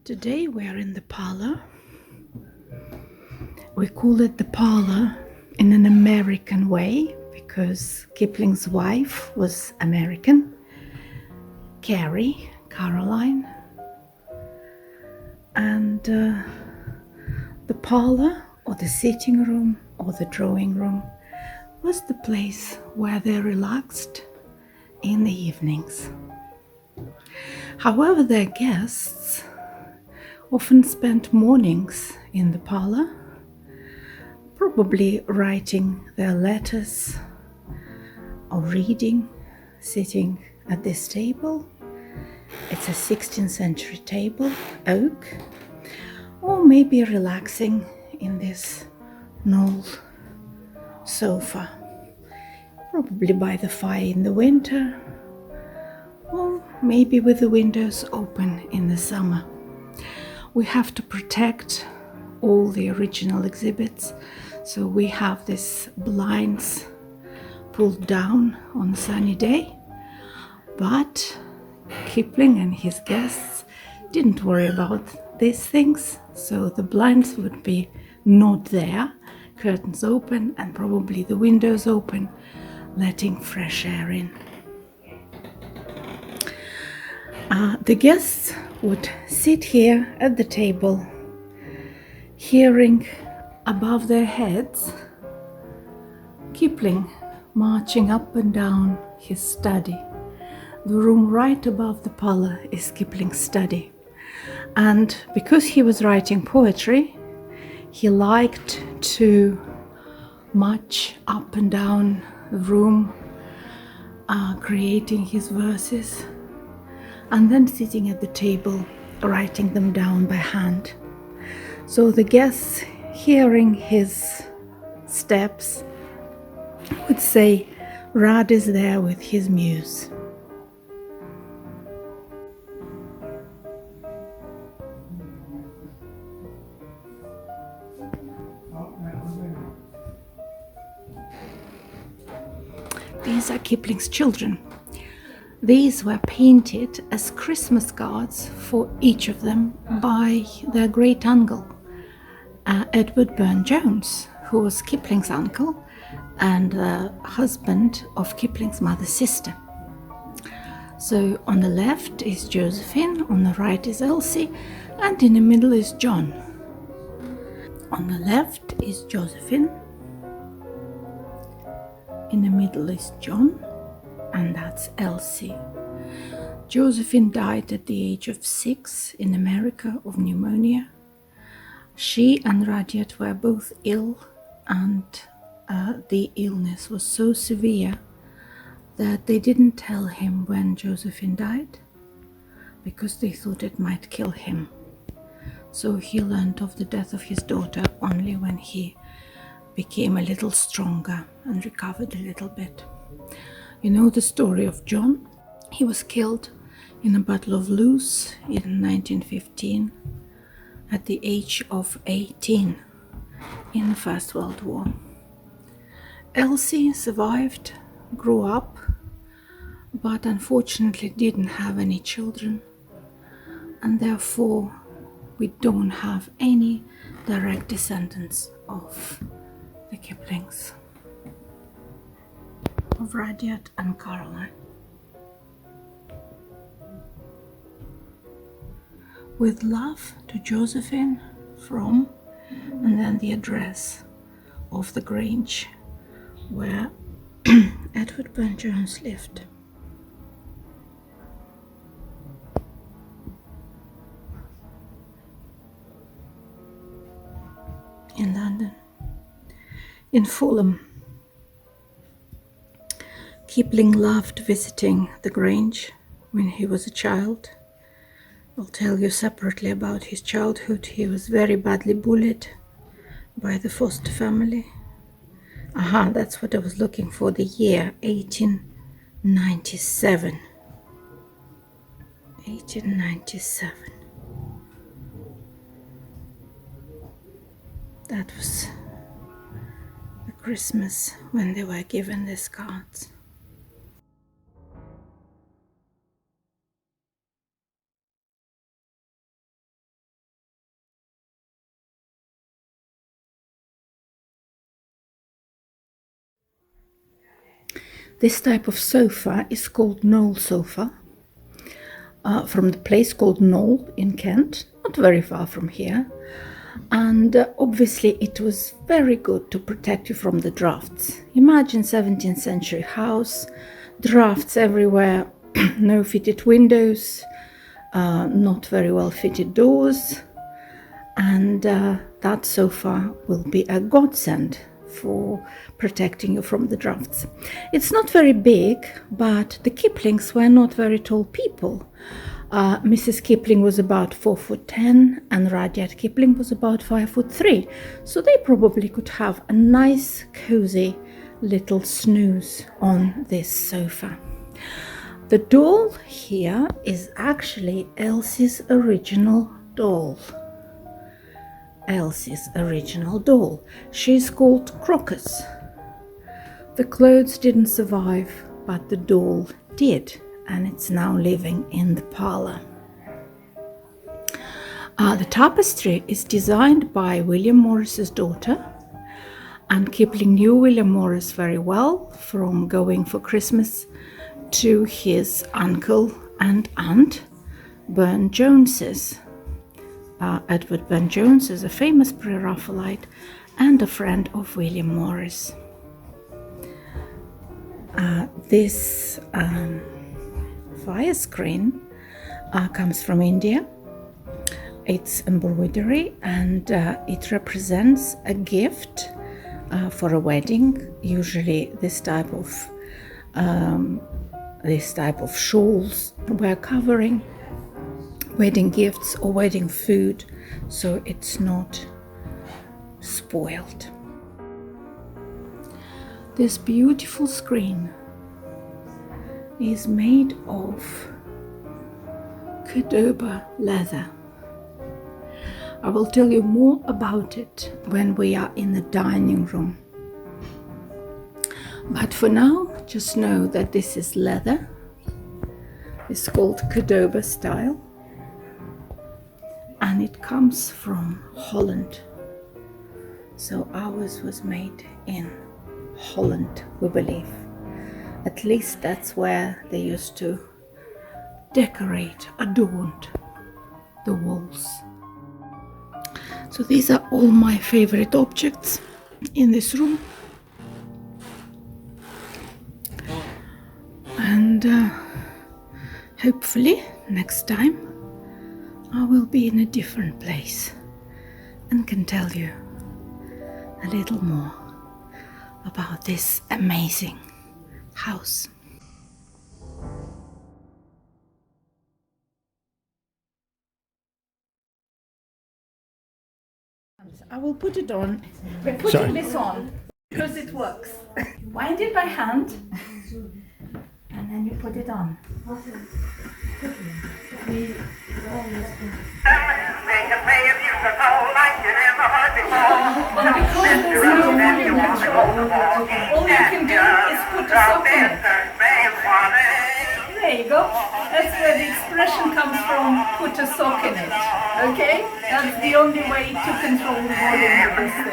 Today we are in the parlor. We call it the parlor in an American way because Kipling's wife was American, Caroline. And the parlor or the sitting room or the drawing room was the place where they relaxed in the evenings. However, their guests often spent mornings in the parlor, probably writing their letters or reading, sitting at this table. It's a 16th century table, oak, or maybe relaxing in this knoll sofa, probably by the fire in the winter, or maybe with the windows open in the summer. We have to protect all the original exhibits, so we have these blinds pulled down on a sunny day, but Kipling and his guests didn't worry about these things, so the blinds would be not there, curtains open and probably the windows open, letting fresh air in. The guests would sit here at the table, hearing above their heads Kipling marching up and down his study. The room right above the parlor is Kipling's study. And because he was writing poetry, he liked to march up and down the room, creating his verses, and then sitting at the table, writing them down by hand. So the guests, hearing his steps, would say, "Rud is there with his muse." These are Kipling's children. These were painted as Christmas cards for each of them by their great uncle, Edward Burne-Jones, who was Kipling's uncle and the husband of Kipling's mother's sister. So on the left is Josephine, on the right is Elsie, and in the middle is John. On the left is Josephine, in the middle is John, and that's Elsie. Josephine died at the age of 6 in America of pneumonia. She and Rudyard were both ill, and the illness was so severe that they didn't tell him when Josephine died because they thought it might kill him. So he learned of the death of his daughter only when he became a little stronger and recovered a little bit. You know the story of John? He was killed in the Battle of Loos in 1915 at the age of 18 in the First World War. Elsie survived, grew up, but unfortunately didn't have any children, and therefore we don't have any direct descendants of the Kiplings, of Rudyard and Caroline. With love to Josephine from, and then the address of the Grange where Edward Burne-Jones lived. In London. In Fulham. Kipling loved visiting the Grange when he was a child. I'll tell you separately about his childhood. He was very badly bullied by the foster family Aha, that's what I was looking for, the year 1897. 1897. That was the Christmas when they were given these cards. This type of sofa is called Knoll sofa, from the place called Knoll in Kent, not very far from here. And obviously it was very good to protect you from the drafts. Imagine 17th century house, drafts everywhere, no fitted windows, not very well fitted doors, and that sofa will be a godsend for protecting you from the drafts. It's not very big, but the Kiplings were not very tall people. Mrs. Kipling was about 4'10" and Rudyard Kipling was about 5'3", so they probably could have a nice cozy little snooze on this sofa. The doll here is actually Elsie's original doll. Elsie's original doll. She's called Crocus. The clothes didn't survive, but the doll did, and it's now living in the parlour. The tapestry is designed by William Morris's daughter, and Kipling knew William Morris very well from going for Christmas to his uncle and aunt, Burne-Joneses. Edward Burne-Jones is a famous Pre-Raphaelite and a friend of William Morris. This fire screen comes from India. It's embroidery, and it represents a gift for a wedding. Usually this type of shawls were covering wedding gifts or wedding food, so it's not spoiled. This beautiful screen is made of Cordoba leather. I will tell you more about it when we are in the dining room. But for now, just know that this is leather. It's called Cordoba style, and it comes from Holland. So ours was made in Holland, we believe. At least that's where they used to decorate, adorn the walls. So these are all my favorite objects in this room. And hopefully next time I will be in a different place and can tell you a little more about this amazing house. I will put it on. We're putting this on because it works. Wind it by hand and then you put it on. All you can do is put a sock in it. There you go. That's where the expression comes from, put a sock in it. Okay? That's the only way to control the volume of this thing.